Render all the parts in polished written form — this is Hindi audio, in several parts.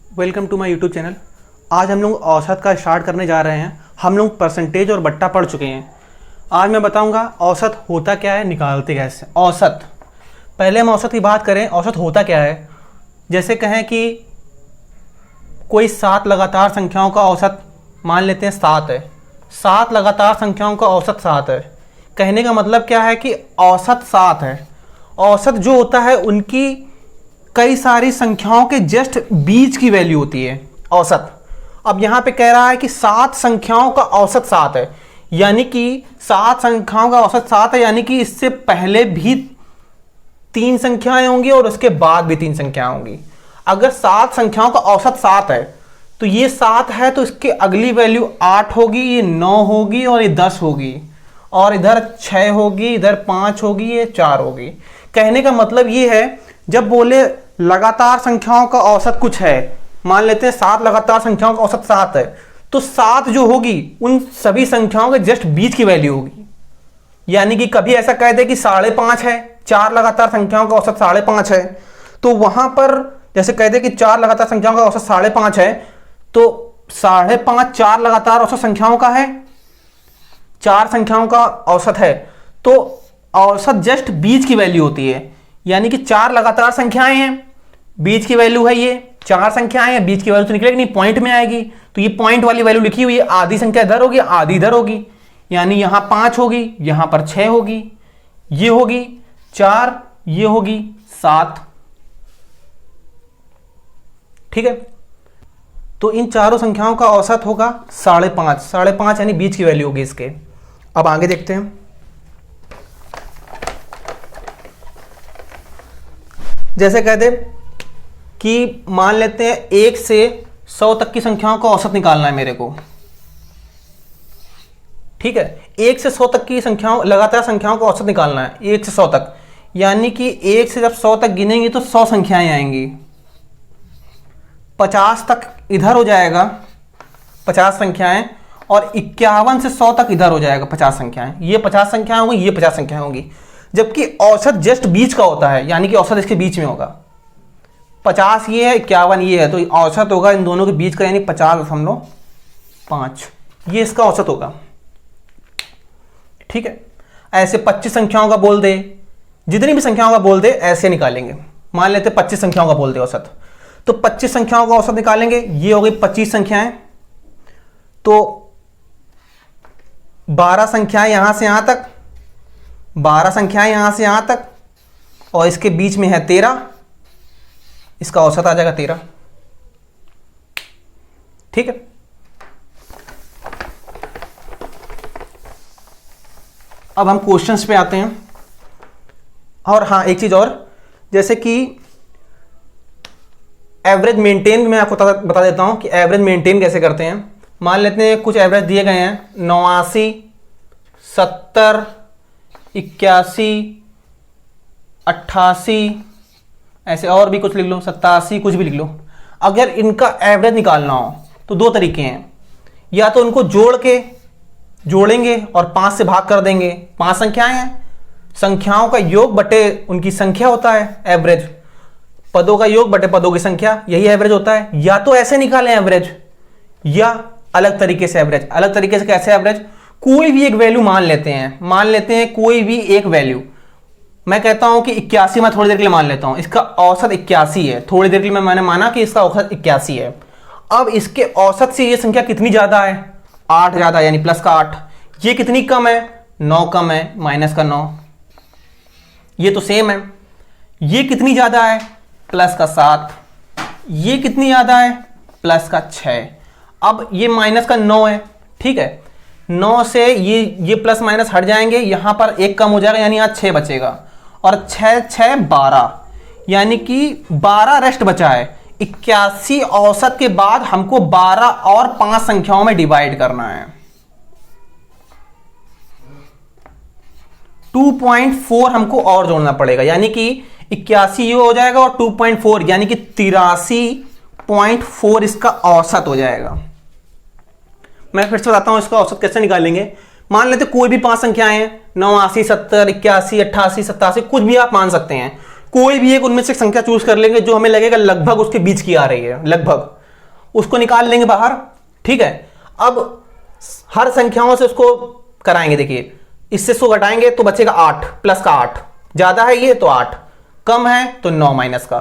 Welcome to my YouTube channel. आज हम लोग औसत का स्टार्ट करने जा रहे हैं। हम लोग परसेंटेज और बट्टा पढ़ चुके हैं। आज मैं बताऊंगा औसत होता क्या है, निकालते कैसे। औसत, पहले हम औसत की बात करें। औसत होता क्या है, जैसे कहें कि कोई 7 लगातार संख्याओं का औसत मान लेते हैं 7 है। 7 लगातार संख्याओं का औसत 7 है। कहने का मतलब क्या है कि औसत 7 है। औसत जो होता है उनकी कई सारी संख्याओं के जस्ट बीच की वैल्यू होती है औसत। अब यहां पे कह रहा है कि 7 संख्याओं का औसत 7 है, यानी कि 7 संख्याओं का औसत 7 है, यानी कि इससे पहले भी 3 संख्याएं होंगी और उसके बाद भी 3 संख्याएं होंगी। अगर 7 संख्याओं का औसत 7 है तो ये 7 है, तो इसके अगली वैल्यू 8 होगी, ये 9 होगी और ये 10 होगी, और इधर 6 होगी, इधर 5 होगी, ये 4 होगी। कहने का मतलब ये है, जब बोले लगातार संख्याओं का औसत कुछ है, मान लेते हैं 7 लगातार संख्याओं का औसत 7 है, तो 7 जो होगी उन सभी संख्याओं के जस्ट बीच की वैल्यू होगी। यानी कि कभी ऐसा कह दे कि 5.5 है, 4 लगातार संख्याओं का औसत 5.5 है, तो वहां पर जैसे कह दे कि 4 लगातार संख्याओं का औसत 5.5 है, तो 5.5 4 लगातार औसत संख्याओं का है, 4 संख्याओं का औसत है, तो औसत जस्ट बीच की वैल्यू होती है। यानी कि 4 लगातार संख्याएं हैं, बीच की वैल्यू है ये 4 संख्याएं हैं, बीच की वैल्यू तो निकलेगी नहीं, पॉइंट में आएगी, तो ये पॉइंट वाली वैल्यू लिखी हुई है। आधी संख्या इधर होगी, आधी इधर होगी, यानी यहां 5 होगी, यहां पर 6 होगी, ये होगी 4, ये होगी 7। ठीक है, तो इन चारों संख्याओं का औसत होगा 5.5। 5.5 यानी बीच की वैल्यू होगी इसके। अब आगे देखते हैं। जैसे कह दे कि मान लेते हैं 1 से 100 तक की संख्याओं का औसत निकालना है मेरे को। ठीक है, 1 से 100 तक की संख्याओं, लगातार संख्याओं का औसत निकालना है 1 से 100 तक। यानी कि 1 से जब 100 तक गिनेंगे तो 100 संख्याएं आएंगी। 50 तक इधर हो जाएगा 50 संख्याएं, और 51 से 100 तक इधर हो जाएगा 50 संख्याएं। ये 50 संख्याएं होंगी, ये 50 संख्याएं होंगी, जबकि औसत जस्ट बीच का होता है, यानी कि औसत इसके बीच में होगा। 50 ये है, 51 ये है, तो औसत होगा इन दोनों के बीच का, यानी 50.5 ये इसका औसत होगा। ठीक है, ऐसे 25 संख्याओं का बोल दे, जितनी भी संख्याओं का बोल दे ऐसे निकालेंगे। मान लेते 25 संख्याओं का बोल दे औसत, तो 25 संख्याओं का औसत निकालेंगे। ये हो गई 25 संख्याएं, तो 12 संख्याएं यहां से यहां तक, 12 संख्याएं यहां से यहां तक, और इसके बीच में है 13, इसका औसत आ जाएगा 13। ठीक है, अब हम क्वेश्चंस पे आते हैं। और हाँ, एक चीज और, जैसे कि एवरेज मेंटेन मैं आपको बता देता हूं कि एवरेज मेंटेन कैसे करते हैं। मान लेते हैं कुछ एवरेज दिए गए हैं 89, 70, 81, 88, ऐसे और भी कुछ लिख लो, 87, कुछ भी लिख लो। अगर इनका एवरेज निकालना हो तो 2 तरीके हैं, या तो उनको जोड़ेंगे और 5 से भाग कर देंगे। 5 संख्याएं हैं, संख्याओं का योग बटे उनकी संख्या होता है एवरेज, पदों का योग बटे पदों की संख्या, यही एवरेज होता है। या तो ऐसे निकालें एवरेज, या अलग तरीके से एवरेज। अलग तरीके से कैसे एवरेज, कोई भी एक वैल्यू मान लेते हैं कोई भी एक वैल्यू। मैं कहता हूं कि 81 मैं थोड़ी देर के लिए मान लेता हूं, इसका औसत 81 है। थोड़ी देर के लिए मैंने माना कि इसका औसत 81 है। अब इसके औसत से ये संख्या कितनी ज्यादा है, 8 ज्यादा, यानी प्लस का 8। ये कितनी कम है, 9 कम है, माइनस का 9। ये तो सेम है। ये कितनी ज्यादा है, प्लस का 7। ये कितनी ज्यादा है, प्लस का 6। अब ये माइनस का 9 है। ठीक है, 9 से ये प्लस माइनस हट जाएंगे, यहां पर 1 कम हो जाएगा, यानी यहां 6 बचेगा, और 6 6 12, यानी कि 12 रेस्ट बचा है। 81 औसत के बाद हमको 12 और 5 संख्याओं में डिवाइड करना है। 2.4 हमको और जोड़ना पड़ेगा, यानी कि 81 ये हो जाएगा और 2.4 यानी कि 83.4 इसका औसत हो जाएगा। मैं फिर से बताता हूं इसका औसत कैसे निकालेंगे। मान लेते कोई भी 5 संख्याएं हैं, 89, 70, 81, 88, 87, कुछ भी आप मान सकते हैं। कोई भी एक उनमें से संख्या चूज कर लेंगे जो हमें लगेगा लगभग उसके बीच की आ रही है, लगभग उसको निकाल लेंगे बाहर, ठीक है। अब हर संख्याओं से उसको कराएंगे। देखिए इससे 100 घटाएंगे तो बचेगा 8 प्लस का 8, ज्यादा है ये तो 8, कम है तो 9 माइनस का,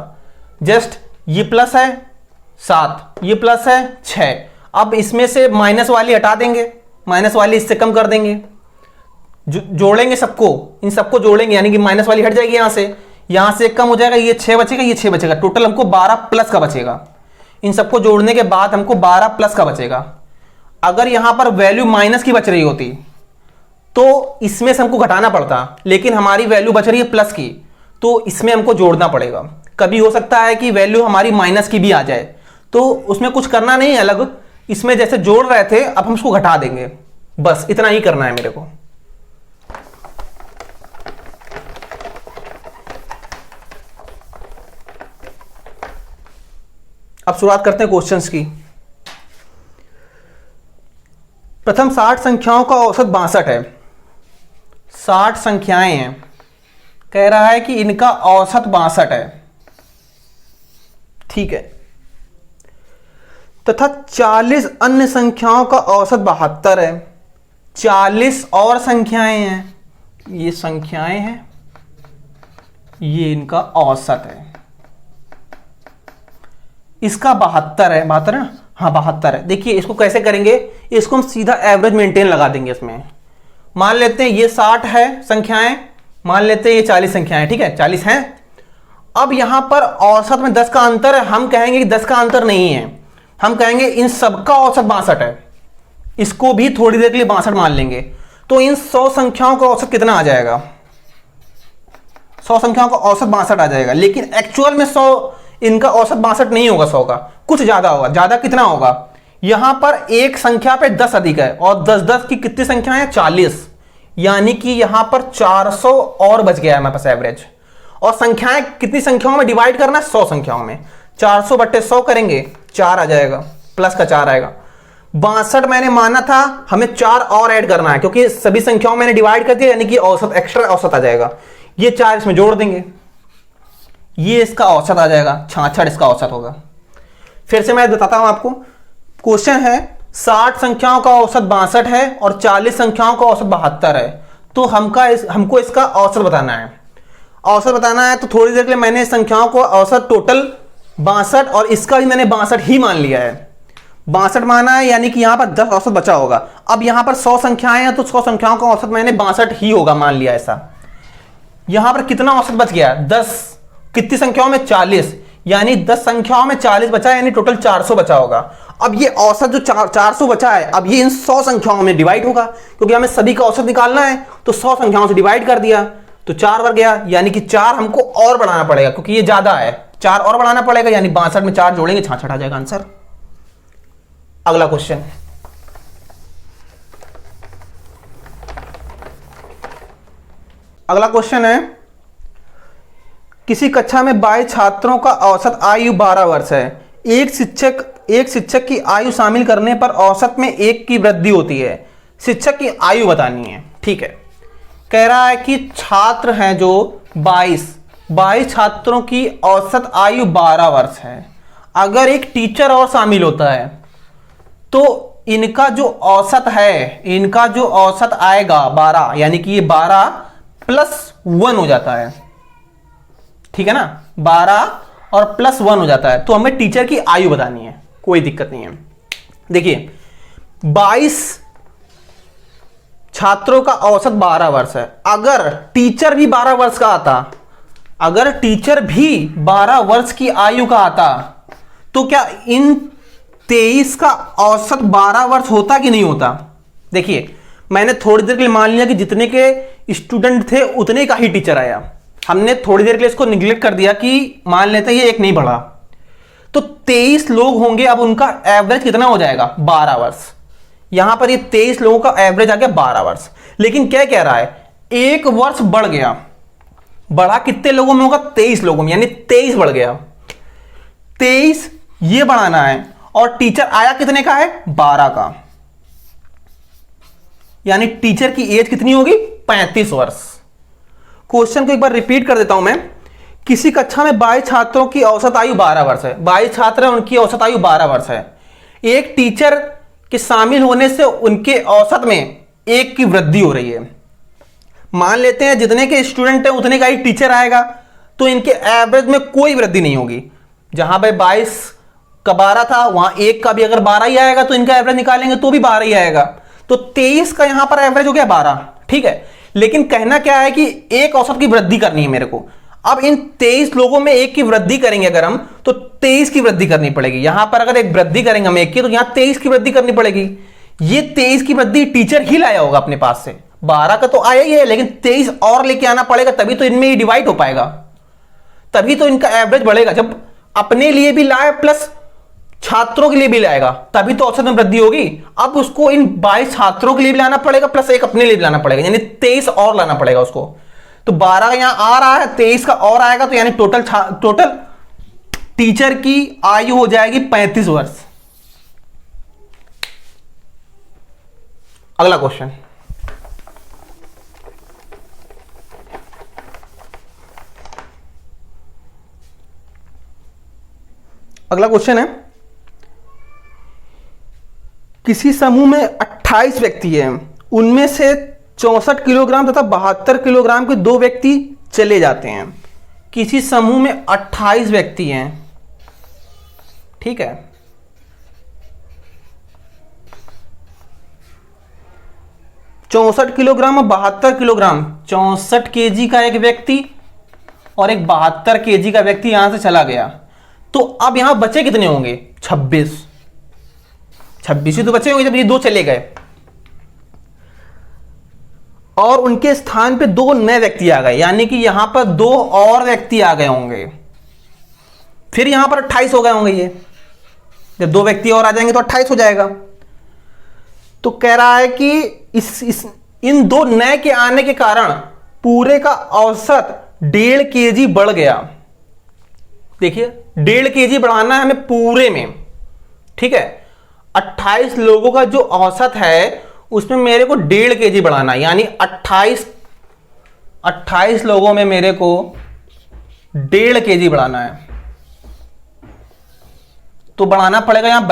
जस्ट ये प्लस है 7, ये प्लस है 6। अब इसमें से माइनस वाली हटा देंगे, माइनस वाली इससे कम कर देंगे, जोड़ेंगे सबको, इन सबको जोड़ेंगे यानी कि माइनस वाली हट जाएगी यहां से कम हो जाएगा, ये 6 बचेगा, ये 6 बचेगा, टोटल हमको 12 प्लस का बचेगा। इन सबको जोड़ने के बाद हमको 12 प्लस का बचेगा। अगर यहां पर वैल्यू माइनस की बच रही होती तो इसमें से हमको घटाना पड़ता, लेकिन हमारी वैल्यू बच रही है प्लस की, तो इसमें हमको जोड़ना पड़ेगा। कभी हो सकता है कि वैल्यू हमारी माइनस की भी आ जाए, तो उसमें कुछ करना नहीं है अलग, इसमें जैसे जोड़ रहे थे अब हम उसको घटा देंगे, बस इतना ही करना है मेरे को। अब शुरुआत करते हैं क्वेश्चंस की। प्रथम 60 संख्याओं का औसत 62 है। 60 संख्याएं हैं, कह रहा है कि इनका औसत 62 है, ठीक है। तथा 40 अन्य संख्याओं का औसत 72 है। 40 और संख्याएं हैं, ये संख्याएं हैं, ये इनका औसत है, इसका 72 है, 72 है ना, हाँ 72 है। देखिए इसको कैसे करेंगे, इसको हम सीधा एवरेज मेंटेन लगा देंगे इसमें। मान लेते हैं ये 60 है संख्याएं, मान लेते हैं ये 40 संख्याएं, ठीक है 40 हैं। अब यहां पर औसत में 10 का अंतर है, हम कहेंगे कि 10 का अंतर नहीं है, हम कहेंगे इन सबका औसत 62 है, इसको भी थोड़ी देर के लिए 62 मान लेंगे। तो इन 100 संख्याओं का औसत कितना आ जाएगा, 100 संख्याओं का औसत 62 आ जाएगा। लेकिन एक्चुअल में 100 इनका औसत 62 नहीं होगा, 100 का कुछ ज्यादा होगा। ज्यादा कितना होगा, यहां पर एक संख्या पे 10 अधिक है और 10 की कितनी संख्या है 40, यानी कि यहां पर 400 और बच गया है हमारे पास एवरेज। और संख्याएं कितनी संख्याओं में डिवाइड करना है, 100 संख्याओं में। 400 बट्टे 100 करेंगे 4 आ जाएगा, प्लस का 4 आएगा। 62 मैंने माना था, हमें 4 और ऐड करना है क्योंकि सभी संख्याओं मैंने डिवाइड कर दिया, यानी कि औसत एक्स्ट्रा औसत आ जाएगा। ये 4 इसमें जोड़ देंगे, ये इसका औसत आ जाएगा, 66 इसका औसत होगा। फिर से मैं बताता हूं आपको, क्वेश्चन है 60 संख्याओं का औसत 62 है और 40 संख्याओं का औसत 72 है। तो हमको इसका औसत बताना है। औसत बताना है तो थोड़ी देर के लिए मैंने संख्याओं को औसत टोटल 62 और इसका भी मैंने 62 ही मान लिया है, 62 माना है, यानी कि यहां पर 10 औसत बचा होगा। अब यहां पर 100 संख्याएं हैं तो 100 संख्याओं का औसत मैंने 62 ही होगा मान लिया ऐसा। यहां पर कितना औसत बच गया, 10 कितनी संख्याओं में 40, यानी 10 संख्याओं में 40 बचा है, यानी टोटल 400 बचा होगा। अब ये औसत जो 400 बचा है, अब ये इन 100 संख्याओं में डिवाइड होगा क्योंकि हमें सभी का औसत निकालना है, तो 100 संख्याओं से डिवाइड कर दिया तो 4 बढ़ गया, यानी कि 4 हमको और बढ़ाना पड़ेगा क्योंकि ये ज्यादा है, 4 और बढ़ाना पड़ेगा, यानी 62 में 4 जोड़ेंगे 66 आ जाएगा आंसर। अगला क्वेश्चन, अगला क्वेश्चन है किसी कक्षा में 22 छात्रों का औसत आयु 12 वर्ष है। एक शिक्षक की आयु शामिल करने पर औसत में 1 की वृद्धि होती है। शिक्षक की आयु बतानी है, ठीक है। कह रहा है कि छात्र हैं जो 22 छात्रों की औसत आयु 12 वर्ष है। अगर एक टीचर और शामिल होता है तो इनका जो औसत है, इनका जो औसत आएगा 12, यानी कि ये 12 प्लस 1 हो जाता है, ठीक है ना, 12 और प्लस 1 हो जाता है। तो हमें टीचर की आयु बतानी है, कोई दिक्कत नहीं है। देखिए 22 छात्रों का औसत 12 वर्ष है। अगर टीचर भी 12 वर्ष का आता, अगर टीचर भी 12 वर्ष की आयु का आता, तो क्या इन 23 का औसत 12 वर्ष होता कि नहीं होता। देखिए मैंने थोड़ी देर के लिए मान लिया कि जितने के स्टूडेंट थे उतने का ही टीचर आया, हमने थोड़ी देर के लिए इसको निगलेक्ट कर दिया कि मान लेते हैं ये एक नहीं बढ़ा, तो 23 लोग होंगे। अब उनका एवरेज कितना हो जाएगा 12 वर्ष। यहां पर ये 23 लोगों का एवरेज आ गया 12 वर्ष। लेकिन क्या कह रहा है, 1 वर्ष बढ़ गया, बढ़ा कितने लोगों में होगा 23 लोगों में, यानी 23 बढ़ गया। 23 ये बढ़ाना है और टीचर आया कितने का है 12 का, यानी टीचर की एज कितनी होगी 35 वर्ष। क्वेश्चन को एक बार रिपीट कर देता हूं मैं। किसी कक्षा में 22 छात्रों की औसत आयु 12 वर्ष है। 22 छात्र हैं, उनकी औसत आयु 12 वर्ष है। एक टीचर के शामिल होने से उनके औसत में 1 की वृद्धि हो रही है। मान लेते हैं जितने के स्टूडेंट हैं उतने का ही टीचर आएगा, तो इनके एवरेज में कोई वृद्धि नहीं होगी। जहां भाई 22 का 12 था, वहां 1 का भी अगर 12 ही आएगा तो इनका एवरेज निकालेंगे तो भी 12 ही आएगा। तो 23 का यहां पर एवरेज हो गया 12, ठीक है। लेकिन कहना क्या है कि एक औसत की वृद्धि करनी है मेरे को। अब इन 23 लोगों में 1 की वृद्धि करेंगे अगर हम, तो 23 की वृद्धि करनी पड़ेगी। यहां पर अगर एक वृद्धि करेंगे हम 1 की, तो यहां 23 की वृद्धि करनी पड़ेगी। ये 23 की वृद्धि टीचर ही लाया होगा अपने पास से, 12 का तो आया ही है, लेकिन 23 और लेके आना पड़ेगा, तभी तो इनमें ही डिवाइड हो पाएगा, तभी तो इनका एवरेज बढ़ेगा। जब अपने लिए भी लाए प्लस छात्रों के लिए भी लाएगा, तभी तो औसत में वृद्धि होगी। अब उसको इन 22 छात्रों के लिए भी लाना पड़ेगा प्लस 1 अपने लिए भी लाना पड़ेगा, यानी 23 और लाना पड़ेगा उसको। तो 12 का यहां आ रहा है, 23 का और आएगा, तो यानी टोटल टीचर की आयु हो जाएगी 35 वर्ष। अगला क्वेश्चन, अगला क्वेश्चन है, किसी समूह में 28 व्यक्ति हैं, उनमें से 64 किलोग्राम तथा 72 किलोग्राम के 2 व्यक्ति चले जाते हैं। किसी समूह में 28 व्यक्ति हैं, ठीक है। चौसठ किलोग्राम और 72 किलोग्राम, 64 केजी का एक व्यक्ति और एक 72 केजी का व्यक्ति यहां से चला गया। तो अब यहां बचे कितने होंगे? 26 ही तो बचे होंगे जब ये 2 चले गए। और उनके स्थान पे 2 नए व्यक्ति आ गए, यानी कि यहां पर 2 और व्यक्ति आ गए होंगे, फिर यहां पर 28 हो गए होंगे। ये जब 2 व्यक्ति और आ जाएंगे तो 28 हो जाएगा। तो कह रहा है कि इन 2 नए के आने के कारण पूरे का औसत 1.5 kg बढ़ गया। देखिए 1.5 kg बढ़ाना है हमें पूरे में, ठीक है। 28 लोगों का जो औसत है उसमें मेरे को 1.5 kg बढ़ाना है, यानी 28 लोगों में मेरे को 1.5 kg बढ़ाना है। तो बढ़ाना पड़ेगा यहां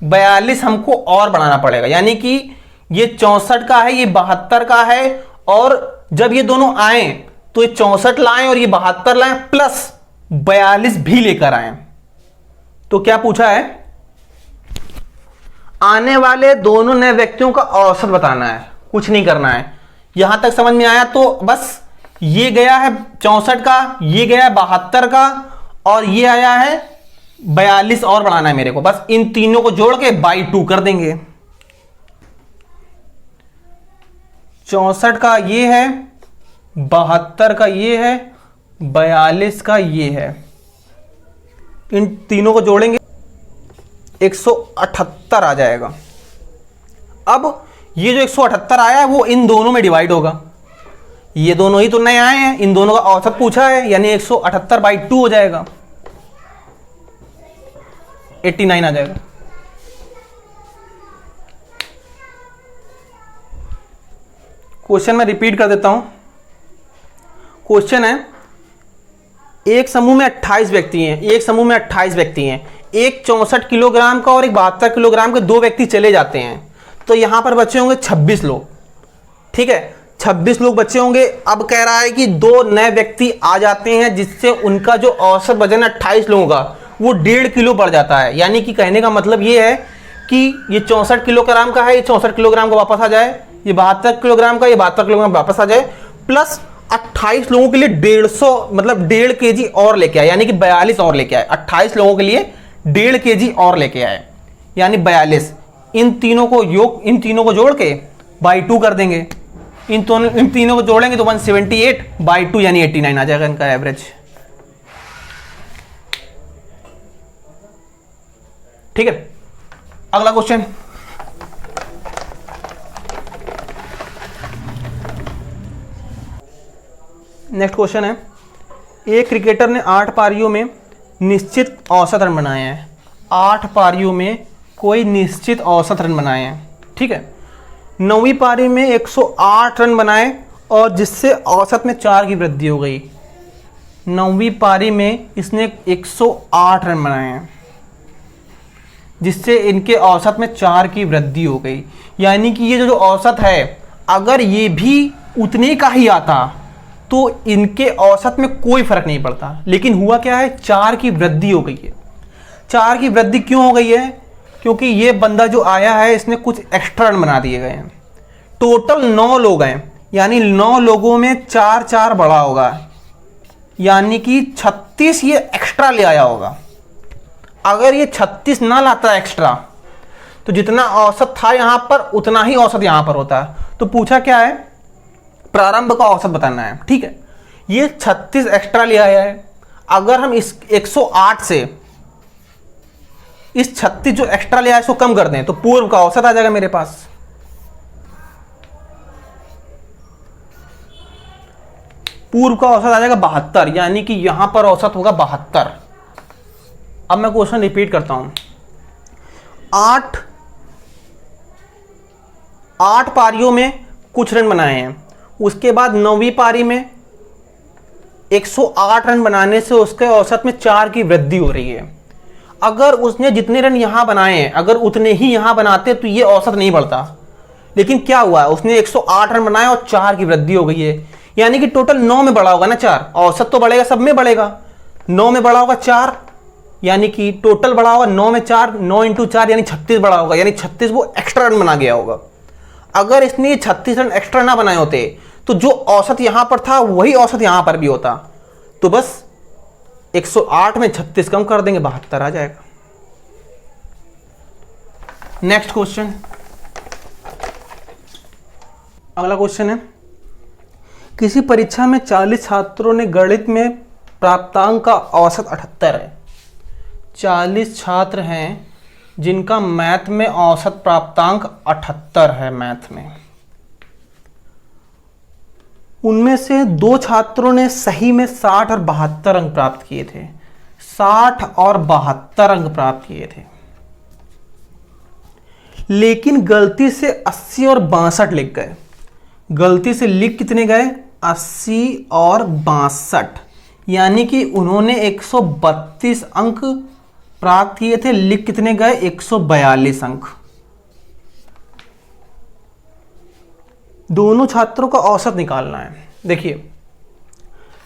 42 हमको और बढ़ाना पड़ेगा, यानी कि ये 64 का है, ये 72 का है, और जब ये दोनों आए तो ये 64 लाएं और ये 72 लाएं प्लस 42 भी लेकर आए। तो क्या पूछा है? आने वाले दोनों नए व्यक्तियों का औसत बताना है, कुछ नहीं करना है। यहां तक समझ में आया? तो बस ये गया है 64 का, ये गया है 72 का, और ये आया है 42 और बढ़ाना है मेरे को। बस इन तीनों को जोड़ के बाई 2 कर देंगे। 64 का ये है, 72 का ये है, 42 का ये है। इन तीनों को जोड़ेंगे 178 आ जाएगा। अब ये जो 178 आया है वो इन दोनों में डिवाइड होगा। ये दोनों ही तो नए आए हैं, इन दोनों का औसत पूछा है, यानी 178 बाई 2 हो जाएगा, 89 आ जाएगा। क्वेश्चन मैं रिपीट कर देता हूं। क्वेश्चन है, एक समूह में 28 व्यक्ति हैं, एक 64 किलोग्राम का और एक 72 किलोग्राम के 2 व्यक्ति चले जाते हैं। तो यहां पर बचे होंगे 26 लोग, ठीक है। 26 लोग बचे होंगे। अब कह रहा है कि 2 नए व्यक्ति आ जाते हैं, जिससे उनका जो औसत वजन है 28 लोगों का वो 1.5 किलो बढ़ जाता है। यानी कि कहने का मतलब ये है कि ये 64 किलोग्राम का है, ये 64 किलोग्राम का वापस आ जाए, ये 72 किलोग्राम का, ये 72 किलोग्राम वापस आ जाए, प्लस 28 लोगों के लिए 150 मतलब 1.5 kg और लेके आए, यानी कि 42 और लेके आए। 28 लोगों के लिए 1.5 kg और लेके आए, यानी 42। इन तीनों को जोड़ के बाई 2 कर देंगे। इन तीनों को जोड़ेंगे तो 178 बाई 2 यानी 89 आ जाएगा इनका एवरेज, ठीक है। अगला क्वेश्चन, नेक्स्ट क्वेश्चन है, एक क्रिकेटर ने 8 पारियों में निश्चित औसत रन बनाए हैं। 8 पारियों में कोई निश्चित औसत रन बनाए हैं, ठीक है। 9वीं पारी में 108 रन बनाए और जिससे औसत में 4 की वृद्धि हो गई। 9वीं पारी में इसने 108 रन बनाए हैं। जिससे इनके औसत में 4 की वृद्धि हो गई। यानी कि ये जो औसत है, अगर ये भी उतने का ही आता तो इनके औसत में कोई फर्क नहीं पड़ता, लेकिन हुआ क्या है, 4 की वृद्धि हो गई है। 4 की वृद्धि क्यों हो गई है? क्योंकि ये बंदा जो आया है इसने कुछ एक्स्ट्रा रन बना दिए गए हैं। टोटल 9 लोग हैं, यानी 9 लोगों में 4 4 बढ़ा होगा, यानी कि 36 ये एक्स्ट्रा ले आया होगा। अगर ये 36 ना लाता एक्स्ट्रा तो जितना औसत था यहां पर उतना ही औसत यहां पर होता। तो पूछा क्या है, प्रारंभ का औसत बताना है। ठीक है, ये 36 एक्स्ट्रा ले आया है। अगर हम इस 108 से इस 36 जो एक्स्ट्रा ले आया इसको कम कर दें तो पूर्व का औसत आ जाएगा मेरे पास। पूर्व का औसत आ जाएगा 72, यानी कि यहां पर औसत होगा 72। अब मैं क्वेश्चन रिपीट करता हूं। 8 पारियों में कुछ रन बनाए हैं, उसके बाद 9वीं पारी में 108 रन बनाने से उसके औसत में 4 की वृद्धि हो रही है। अगर उसने जितने रन यहां बनाए हैं अगर उतने ही यहां बनाते तो ये औसत नहीं बढ़ता, लेकिन क्या हुआ, उसने 108 रन बनाए और 4 की वृद्धि हो गई है। यानी कि टोटल 9 में बढ़ा होगा ना 4, औसत तो बढ़ेगा, सब में बढ़ेगा। 9 में बढ़ा होगा 4, यानी कि टोटल बढ़ा होगा 9 में 4, 9 इंटू 4 यानी 36 बढ़ा होगा, यानी 36 वो एक्स्ट्रा रन बना गया होगा। अगर इसने 36 रन एक्स्ट्रा ना बनाए होते तो जो औसत यहां पर था वही औसत यहां पर भी होता। तो बस 108 में 36 कम कर देंगे, 72 आ जाएगा। नेक्स्ट क्वेश्चन, अगला क्वेश्चन है, किसी परीक्षा में 40 छात्रों ने गणित में प्राप्तांक का औसत 78 है। 40 छात्र हैं जिनका मैथ में औसत प्राप्तांक 78 है मैथ में। उनमें से 2 छात्रों ने सही में 60 और 72 अंक प्राप्त किए थे। 60 और 72 अंक प्राप्त किए थे, लेकिन गलती से 80 और 62 लिख गए। गलती से लिख कितने गए, 80 और 62, यानी कि उन्होंने 132 अंक प्राप्त किए थे, लिख कितने गए, 142 अंक। दोनों छात्रों का औसत निकालना है। देखिए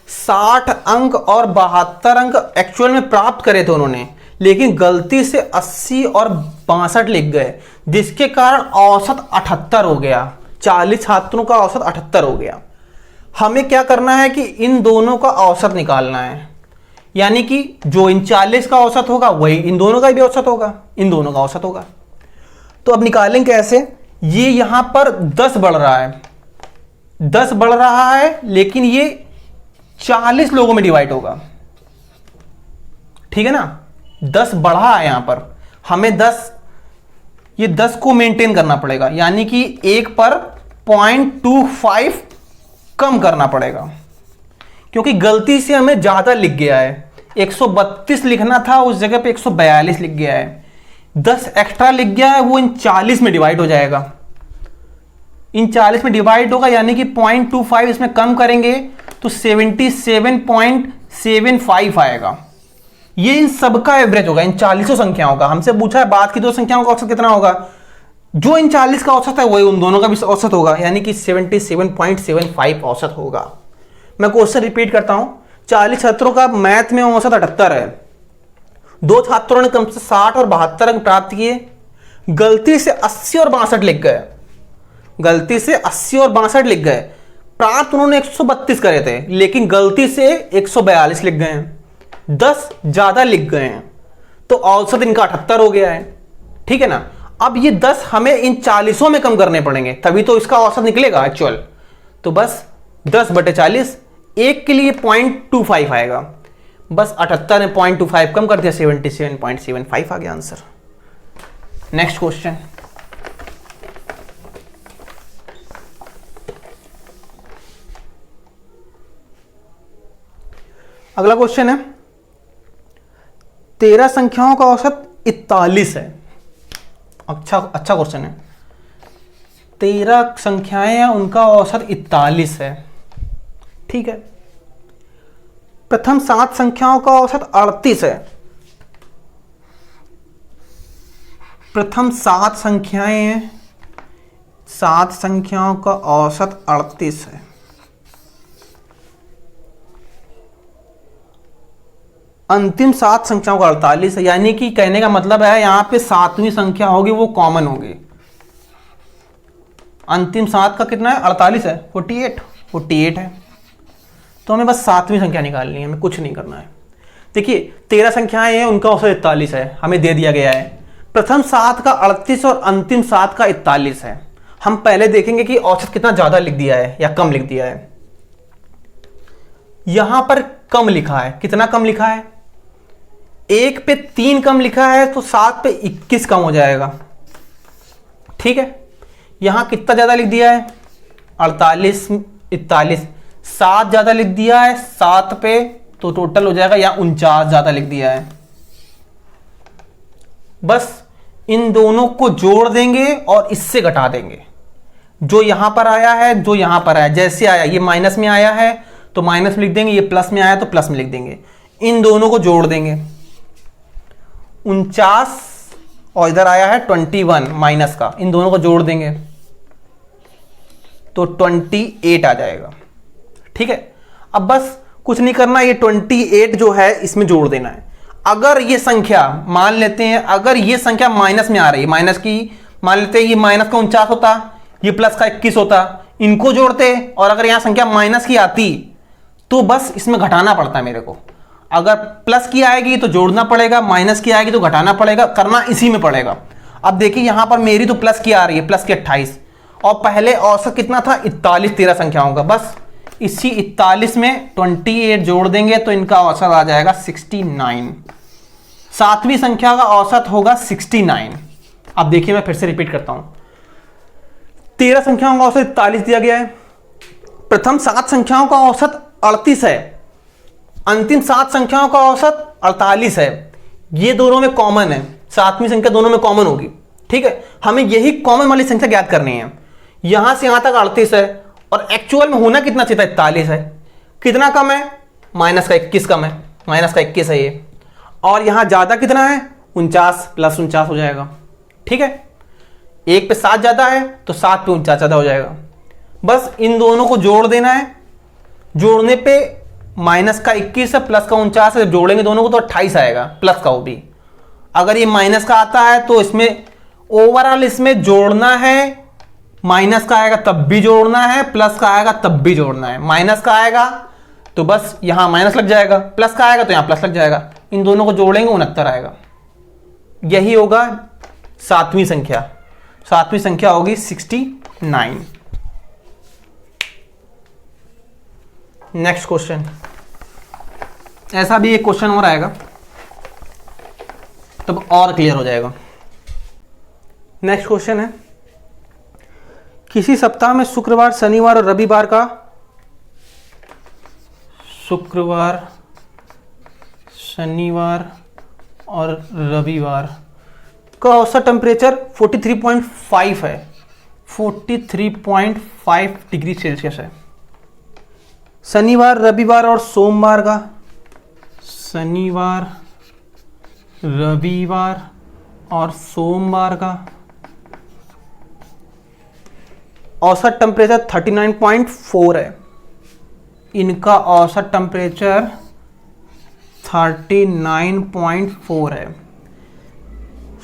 60 अंक और 72 अंक एक्चुअल में प्राप्त करे थे उन्होंने, लेकिन गलती से 80 और 62 लिख गए, जिसके कारण औसत 78 हो गया। 40 छात्रों का औसत 78 हो गया। हमें क्या करना है कि इन दोनों का औसत निकालना है, यानी कि जो इन 40 का औसत होगा वही इन दोनों का भी औसत होगा, इन दोनों का औसत होगा। तो अब निकालेंगे कैसे, ये यहां पर 10 बढ़ रहा है, 10 बढ़ रहा है, लेकिन ये 40 लोगों में डिवाइड होगा। ठीक है ना, 10 बढ़ा है यहां पर, हमें ये 10 को मेंटेन करना पड़ेगा, यानी कि 1 पर 0.25 कम करना पड़ेगा, क्योंकि गलती से हमें ज्यादा लिख गया है। 132 लिखना था, उस जगह पे 142 लिख गया है। 10 एक्स्ट्रा लिख गया है, वो इन 40 में डिवाइड हो जाएगा। इन 40 में डिवाइड होगा, यानी कि 0.25 इसमें कम करेंगे तो 77.75 आएगा। ये इन सबका एवरेज होगा, इन 40 संख्याओं का। हमसे पूछा है बाद की 2 संख्याओं का औसत कितना होगा, जो इन 40 का औसत है वही उन दोनों का भी औसत होगा, यानी कि 77.75 औसत होगा। मैं क्वेश्चन रिपीट करता हूं, 40 छात्रों का मैथ में औसत 78 है। 2 छात्रों ने कम से 60 और 72 अंक प्राप्त किए, गलती से 80 और 62 लिख गए। गलती से 80 और 62 लिख गए, प्राप्त उन्होंने 132 करे थे, लेकिन गलती से 142 लिख गए हैं। 10 ज्यादा लिख गए हैं, तो औसत इनका 78 हो गया है। ठीक है ना, अब ये 10 हमें इन 40 में कम करने पड़ेंगे, तभी तो इसका औसत निकलेगा एक्चुअल। तो बस 10/40, एक के लिए 0.25 आएगा, बस 78 ने 0.25 कम कर दिया, 77.75 आ गया आंसर। नेक्स्ट क्वेश्चन, अगला क्वेश्चन है, 13 संख्याओं का औसत 41 है। अच्छा क्वेश्चन है। 13 संख्याएं हैं, उनका औसत 41 है। ठीक है, प्रथम 7 संख्याओं का औसत 38 है। प्रथम 7 संख्याएं हैं, 7 संख्याओं का औसत 38 है। अंतिम 7 संख्याओं का 48 है, यानी कि कहने का मतलब है यहां पे 7वीं संख्या होगी वो कॉमन होगी। अंतिम 7 का कितना है? 48 है, 48 है। तो हमें बस 7वीं संख्या निकालनी है, हमें कुछ नहीं करना है। देखिए 13 संख्याएं हैं, उनका औसत 41 है, हमें दे दिया गया है। प्रथम 7 का 38 और अंतिम 7 का 41 है। हम पहले देखेंगे कि औसत कितना ज्यादा लिख दिया है या कम लिख दिया है। यहां पर कम लिखा है, कितना कम लिखा है? 1 पे 3 कम लिखा है, तो 7 पे 21 कम हो जाएगा। ठीक है, यहां कितना ज्यादा लिख दिया है? 48 41, 7 ज्यादा लिख दिया है 7 पे, तो टोटल हो जाएगा या 49 ज्यादा लिख दिया है। बस इन दोनों को जोड़ देंगे और इससे घटा देंगे। जो यहां पर आया है, जो यहां पर आया, जैसे आया, ये माइनस में आया है तो माइनस में लिख देंगे, ये प्लस में आया तो प्लस में लिख देंगे। इन दोनों को जोड़ देंगे, 49 और इधर आया है 21 माइनस का, इन दोनों को जोड़ देंगे तो 28 आ जाएगा। ठीक है, अब बस कुछ नहीं करना, ये 28 जो है इसमें जोड़ देना है। अगर ये संख्या मान लेते हैं, अगर ये संख्या माइनस में आ रही है, माइनस की मान लेते हैं, ये माइनस का 49 होता, ये प्लस का 21 होता, इनको जोड़ते, और अगर यहां संख्या माइनस की आती तो बस इसमें घटाना पड़ता है मेरे को। अगर प्लस की आएगी तो जोड़ना पड़ेगा, माइनस की आएगी तो घटाना पड़ेगा, करना इसी में पड़ेगा। अब देखिए यहां पर मेरी तो प्लस की आ रही है, प्लस की 28, और पहले औसत कितना था? 41 13 संख्याओं का। बस इसी 41 में 28 जोड़ देंगे तो इनका औसत आ जाएगा 69। 7वीं संख्या का औसत होगा 69। अब देखिए मैं फिर से रिपीट करता हूं, 13 संख्याओं का औसत 41 दिया गया है, प्रथम 7 संख्याओं का औसत 38 है, अंतिम 7 संख्याओं का औसत 48 है। ये दोनों में कॉमन है, 7वीं संख्या दोनों में कॉमन होगी। ठीक है, हमें यही कॉमन वाली संख्या ज्ञात करनी है। यहां से यहां तक 38 है और एक्चुअल में होना कितना चाहिए था? 41 है। कितना कम है? माइनस का 21 कम है, माइनस का 21 है ये। और यहां ज्यादा कितना है? 49 प्लस 49 हो जाएगा। ठीक है, 1 पे 7 ज्यादा है तो 7 पे 49 ज्यादा हो जाएगा। बस इन दोनों को जोड़ देना है, जोड़ने पे माइनस का 21 है, प्लस का 49 है, जब जोड़ेंगे दोनों को तो 28 आएगा, प्लस का वो भी। अगर ये माइनस का आता है तो इसमें ओवरऑल इसमें जोड़ना है, माइनस का आएगा तब भी जोड़ना है, प्लस का आएगा तब भी जोड़ना है। माइनस का आएगा तो बस यहां माइनस लग जाएगा, प्लस का आएगा तो यहां प्लस लग जाएगा। इन दोनों को जोड़ेंगे 69 आएगा। यही होगा 7वीं संख्या। 7वीं संख्या होगी 69। नेक्स्ट क्वेश्चन, ऐसा भी एक क्वेश्चन और आएगा तब और क्लियर हो जाएगा। नेक्स्ट क्वेश्चन है, किसी सप्ताह में शुक्रवार, शनिवार और रविवार का, शुक्रवार, शनिवार और रविवार का औसत टेम्परेचर 43.5 है, 43.5 डिग्री सेल्सियस है। शनिवार, रविवार और सोमवार का, शनिवार, रविवार और सोमवार का औसत टेम्परेचर 39.4 है। इनका औसत टेम्परेचर 39.4 है।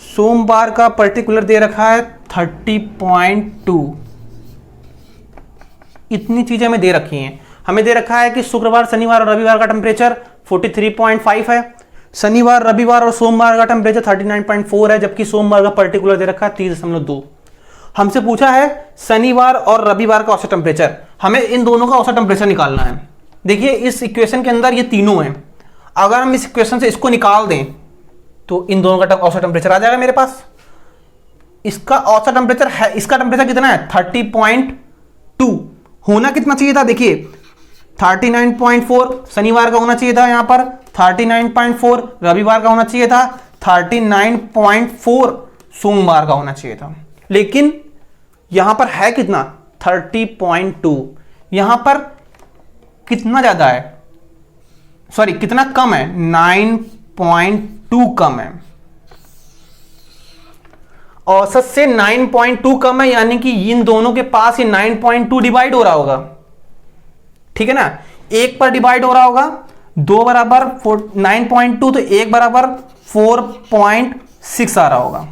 सोमवार का पर्टिकुलर दे रखा है 30.2। इतनी चीजें हमें दे रखी हैं। हमें दे रखा है कि शुक्रवार, शनिवार और रविवार का टेम्परेचर 43.5 है, शनिवार, रविवार और सोमवार का टेम्परेचर 39.4 है, जबकि सोमवार का पर्टिकुलर दे रखा है 30.2। हमसे पूछा है शनिवार और रविवार का औसत टेम्परेचर, हमें इन दोनों का औसत टेम्परेचर निकालना है। देखिए इस इक्वेशन के अंदर ये तीनों हैं, अगर हम इस इक्वेशन से इसको निकाल दें तो इन दोनों का औसत टेम्परेचर आ जाएगा मेरे पास। इसका औसत टेम्परेचर है, इसका टेम्परेचर कितना है? 30.2। होना कितना चाहिए था? देखिए 39.4 शनिवार का होना चाहिए था, यहां पर 39.4 रविवार का होना चाहिए था, 39.4 सोमवार का होना चाहिए था, लेकिन यहां पर है कितना? 30.2। यहां पर कितना ज्यादा है, सॉरी कितना कम है? 9.2 कम है। औसत से 9.2 कम है, यानी कि इन दोनों के पास ये 9.2 डिवाइड हो रहा होगा, ठीक है ना, एक पर डिवाइड हो रहा होगा, दो बराबर 9.2 तो एक बराबर 4.6 आ रहा होगा,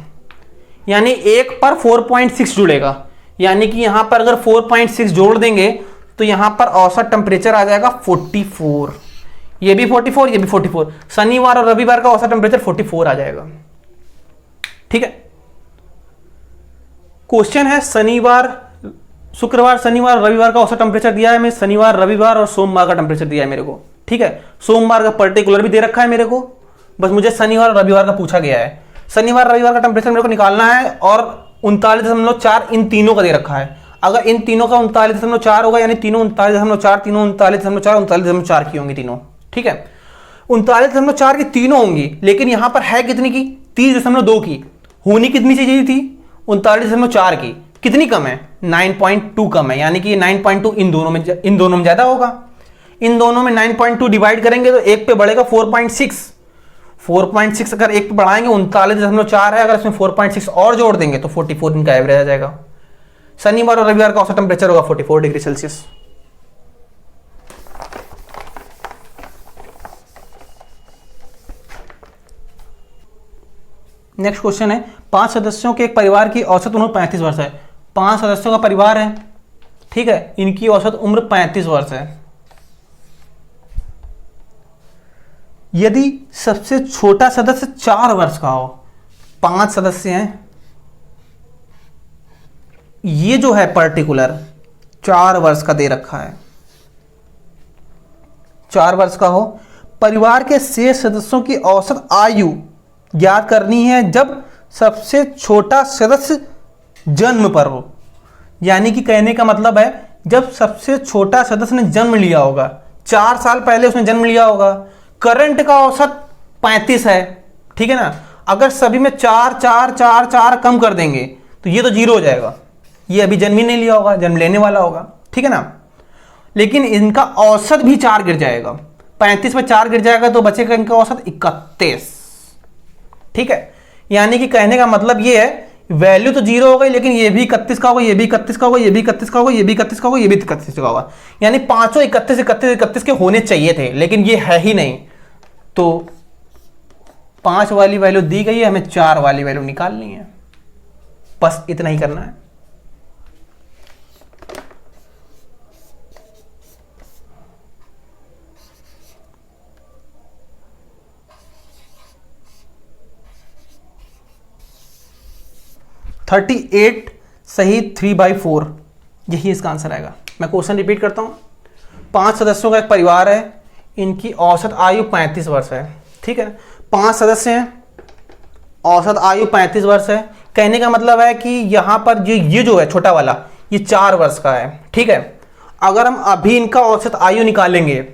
यानी एक पर 4.6 जुड़ेगा, यानी कि यहां पर अगर 4.6 जोड़ देंगे तो यहां पर औसत टेम्परेचर आ जाएगा 44, ये भी 44, ये भी 44, शनिवार और रविवार का औसत टेम्परेचर 44 आ जाएगा, ठीक है। क्वेश्चन है शनिवार, शुक्रवार, शनिवार, रविवार का औसत टेम्परेचर दिया है, मैं शनिवार, रविवार और सोमवार का टेम्परेचर दिया है मेरे को, ठीक है। सोमवार का पर्टिकुलर भी दे रखा है मेरे को, बस मुझे शनिवार और रविवार का पूछा गया है। शनिवार रविवार का टेम्परेचर मेरे को निकालना है और 39.4 इन तीनों का दे रखा है। अगर इन तीनों का 39.4 होगा, यानी तीनों 39.4, तीनों 39.4, 39.4 की होंगी तीनों, ठीक है। 39.4 की तीनों होंगी, लेकिन यहां पर है कितनी की, 30.2 की, होनी कितनी चाहिए थी, 39.4 की, कितनी कम है, 9.2 कम है, यानी कि 9.2 इन दोनों में ज्यादा होगा। इन दोनों में 9.2 डिवाइड करेंगे तो एक पे बढ़ेगा 4.6, 4.6 अगर एक पे बढ़ाएंगे 39.4 है, अगर इसमें 4.6 और जोड़ देंगे तो 44 इनका एवरेज आ जाएगा। शनिवार और रविवार का औसत टेम्परेचर होगा 44 डिग्री सेल्सियस। नेक्स्ट क्वेश्चन है, 5 सदस्यों के एक परिवार की औसत उम्र 35 वर्ष है। 5 सदस्यों का परिवार है, ठीक है, इनकी औसत उम्र 35 वर्ष है। यदि सबसे छोटा सदस्य 4 वर्ष का हो, 5 सदस्य हैं, ये जो है पर्टिकुलर 4 वर्ष का दे रखा है, 4 वर्ष का हो, परिवार के शेष सदस्यों की औसत आयु ज्ञात करनी है जब सबसे छोटा सदस्य जन्म पर हो। यानी कि कहने का मतलब है जब सबसे छोटा सदस्य ने जन्म लिया होगा, 4 साल पहले उसने जन्म लिया होगा, करंट का औसत 35 है, ठीक है ना। अगर सभी में 4 4 4 4 कम कर देंगे तो ये तो 0 हो जाएगा, ये अभी जन्म ही नहीं लिया होगा, जन्म लेने वाला होगा, ठीक है ना। लेकिन इनका औसत भी 4 गिर जाएगा, 35 में 4 गिर जाएगा तो बचेगा इनका औसत 31, ठीक है। यानी कि कहने का मतलब ये है वैल्यू तो 0 हो गई, लेकिन ये भी 31 का होगा, ये भी 31 का होगा, ये भी 31 का होगा, ये भी 31 का होगा, ये भी 31 का होगा, यानी पांचों 31 31 31 के होने चाहिए थे, लेकिन ये है ही नहीं। तो 5 वाली वैल्यू दी गई है, हमें 4 वाली वैल्यू निकालनी है, बस इतना ही करना है। थर्टी 38 सही 3/4, यही इसका आंसर आएगा। मैं क्वेश्चन रिपीट करता हूं, 5 सदस्यों का एक परिवार है, इनकी औसत आयु 35 वर्ष है, ठीक है। 5 सदस्य हैं, औसत आयु 35 वर्ष है। कहने का मतलब है कि यहां पर ये जो है छोटा वाला, ये 4 वर्ष का है, ठीक है। अगर हम अभी इनका औसत आयु निकालेंगे,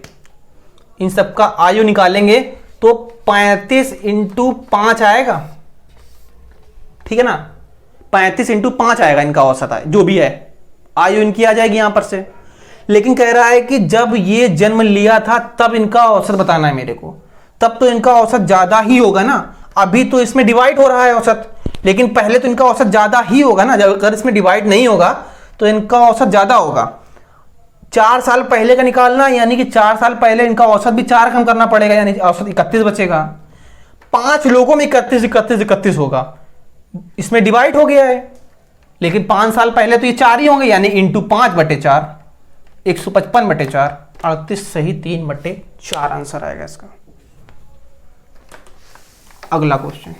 इन सबका आयु निकालेंगे तो 35 × 5 आएगा, ठीक है ना, 35 × 5 आएगा इनका औसत है, जो भी है आयु इनकी आ जाएगी यहां पर से। लेकिन कह रहा है कि जब ये जन्म लिया था तब इनका औसत बताना है मेरे को, तब तो इनका औसत ज्यादा ही होगा ना। अभी तो इसमें डिवाइड हो रहा है औसत, लेकिन पहले तो इनका औसत ज्यादा ही होगा ना, जब अगर इसमें डिवाइड नहीं होगा तो इनका औसत ज्यादा होगा। 4 साल पहले का निकालना, यानी कि 4 साल पहले इनका औसत भी 4 कम करना पड़ेगा, यानी औसत 31 बचेगा। 5 लोगों में 31 31 31 होगा, इसमें डिवाइड हो गया है, लेकिन 5 साल पहले तो ये 4 ही होंगे, यानी इंटू 5/4, 155/4, 38 सही 3/4 आंसर आएगा इसका। अगला क्वेश्चन,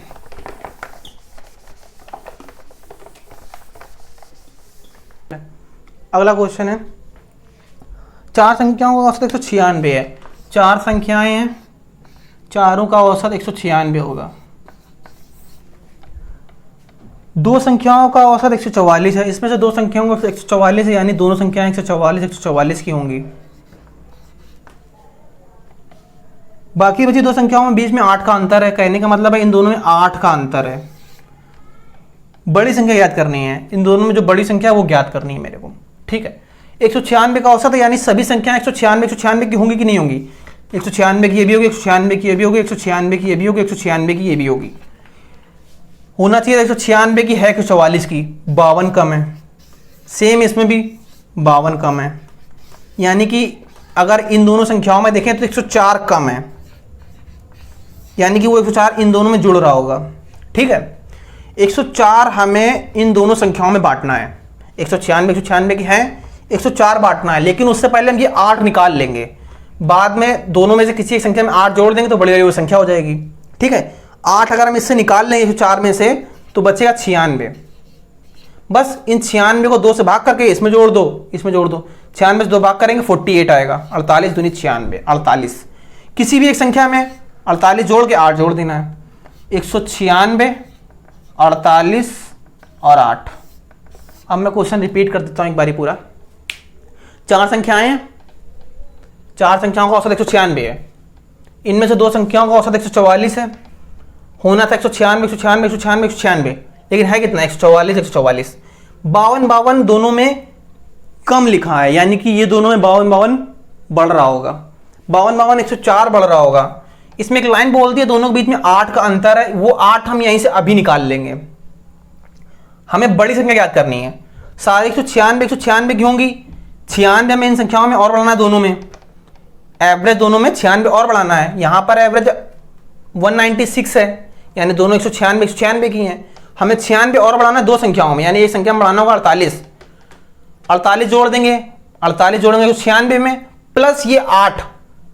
अगला क्वेश्चन है, 4 संख्याओं का औसत 196 है। 4 संख्याएं हैं, चारों का औसत 196 होगा। 2 संख्याओं का औसत 144 है, इसमें से 2 संख्याओं का 144 है, यानी दोनों संख्याएं 144 की होंगी। बाकी बची 2 संख्याओं में बीच में 8 का अंतर है, कहने का मतलब है इन दोनों में 8 का अंतर है। बड़ी संख्या याद करनी है, इन दोनों में जो बड़ी संख्या है वो ज्ञात करनी है मेरे को, ठीक है। 196 का औसत है, यानी सभी संख्याएं 196 की होंगी कि नहीं होंगी, 196 की ये भी होगी, 196 की ये भी होगी, 196 की ये भी होगी, 196 की ये भी होगी। होना चाहिए 196 की, है 144 की, 52 कम है। सेम इसमें भी 52 कम है, यानी कि अगर इन दोनों संख्याओं में देखें तो 104 कम है, यानी कि वो 104 इन दोनों में जुड़ रहा होगा। ठीक है, 104 हमें इन दोनों संख्याओं में बांटना है। 196 की है, 104 बांटना है, लेकिन उससे पहले हम ये 8 निकाल लेंगे। बाद में दोनों में से किसी एक संख्या में 8 जोड़ देंगे तो बड़ी बड़ी संख्या हो जाएगी। ठीक है, 8 अगर हम इससे निकाल लेंगे 104 में से तो बचेगा 96। बस इन 96 को 2 से भाग करके इसमें जोड़ दो, इसमें जोड़ दो। 96 से 2 भाग करेंगे 48 आएगा। 48 दूनी 96, 48। किसी भी एक संख्या में 48 जोड़ के 8 जोड़ देना है। 196, 48 और 8। अब मैं क्वेश्चन रिपीट कर देता हूं एक बारी पूरा। 4 संख्याएं हैं, 4 संख्याओं का औसत 196 है। इनमें से 2 संख्याओं का औसत 144 है। होना था 196, 196, 196, 196, लेकिन है कितना? 144, 144। 52, 52 दोनों में कम लिखा है, यानी कि ये दोनों में 52, 52 बढ़ रहा होगा। 52, 52 104 बढ़ रहा होगा। इसमें एक लाइन बोल दी है, दोनों के बीच में 8 का अंतर है, वो 8 हम यहीं से अभी निकाल लेंगे। हमें बड़ी संख्या याद करनी है। सारे 196, 196 की होंगी। 96 में इन संख्याओं में और बढ़ाना है, दोनों में एवरेज, दोनों में 96 और बढ़ाना है। यहां पर एवरेज 196 है, यानी दोनों 196, 196 की हैं। हमें 96 और बढ़ाना है 2 संख्याओं में, यानी एक संख्या में बढ़ाना होगा 48। 48 जोड़ देंगे, 48 जोड़ेंगे 196 में, प्लस ये 8,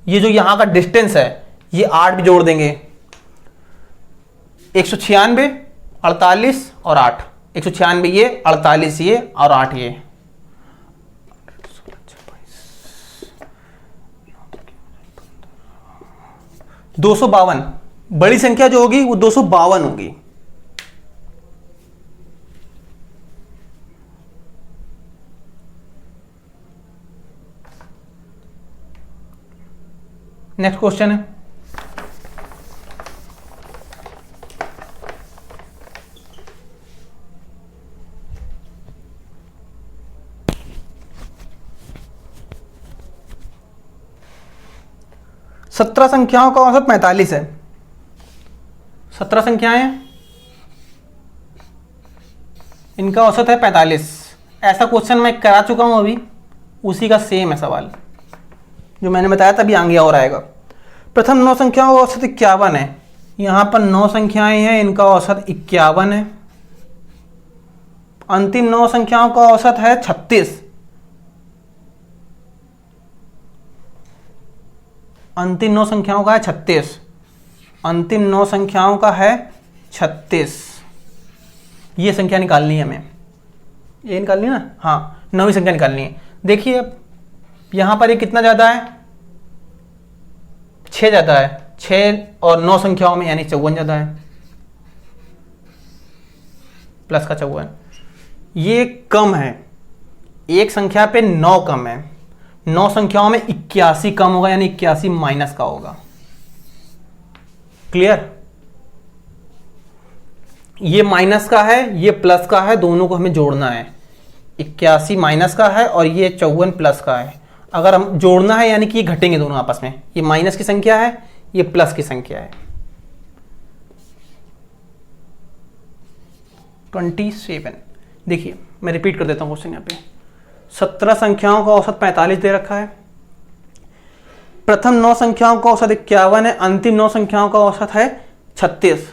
ये जो यहां का डिस्टेंस है ये 8 भी जोड़ देंगे। 196, 48 और 8। 196 ये, 48 ये और 8 ये। 252 बड़ी संख्या जो होगी वो 252 होगी। नेक्स्ट क्वेश्चन है, सत्रह संख्याओं का औसत 45 है। 17 संख्याएं हैं, इनका औसत है 45। ऐसा क्वेश्चन मैं करा चुका हूं अभी, उसी का सेम है सवाल जो मैंने बताया था, अभी आगे और आएगा। प्रथम 9 संख्याओं का औसत 51 है। यहां पर 9 संख्याएं हैं, इनका औसत 51 है। अंतिम 9 संख्याओं का औसत है 36। अंतिम 9 संख्याओं का है 36। अंतिम 9 संख्याओं का है 36। ये संख्या निकालनी है हमें, ये निकालनी है ना, हाँ 9वीं संख्या निकालनी है। देखिए यहां पर ये कितना ज्यादा है? 6 ज्यादा है। 6 और 9 संख्याओं में यानी 54 ज्यादा है, प्लस का 54। ये कम है, एक संख्या पे 9 कम है। 9 संख्याओं में 81 कम होगा, यानी 81 माइनस का होगा। क्लियर? ये माइनस का है, ये प्लस का है, दोनों को हमें जोड़ना है। 81 माइनस का है और ये 54 प्लस का है। अगर हम जोड़ना है यानी कि ये घटेंगे दोनों आपस में। ये माइनस की संख्या है, ये प्लस की संख्या है। 27। देखिए मैं रिपीट कर देता हूं क्वेश्चन यहां पे। 17 संख्याओं का औसत 45 दे रखा है। प्रथम 9 संख्याओं का औसत 51 है। अंतिम 9 संख्याओं का औसत है 36।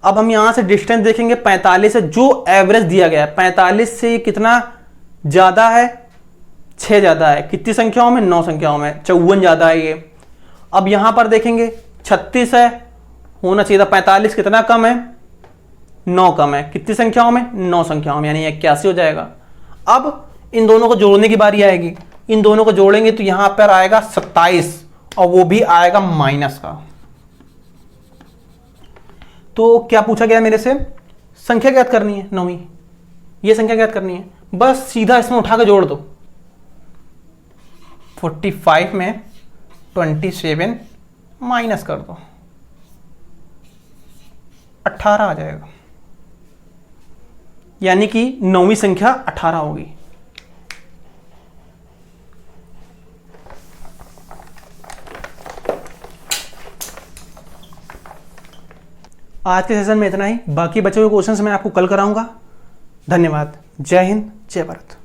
अब हम यहां से डिस्टेंस देखेंगे 45 से, जो एवरेज दिया गया है 45 से कितना ज्यादा है? 6 ज्यादा है। कितनी संख्याओं में? 9 संख्याओं में 54 ज्यादा है ये। अब यहां पर देखेंगे 36 है, होना चाहिए था 45, कितना कम है? 9 कम है। कितनी संख्याओं में? 9 संख्याओं में, यानी 81 हो जाएगा। अब इन दोनों को जोड़ने की बारी आएगी। इन दोनों को जोड़ेंगे तो यहां पर आएगा 27 और वो भी आएगा माइनस का। तो क्या पूछा गया मेरे से? संख्या ज्ञात करनी है 9वीं, ये संख्या ज्ञात करनी है। बस सीधा इसमें उठा के जोड़ दो। 45 में 27 माइनस कर दो, 18 आ जाएगा, यानी कि 9वीं संख्या 18 होगी। आज के सेशन में इतना ही, बाकी बचे हुए क्वेश्चंस मैं आपको कल कराऊंगा। धन्यवाद। जय हिंद, जय भारत।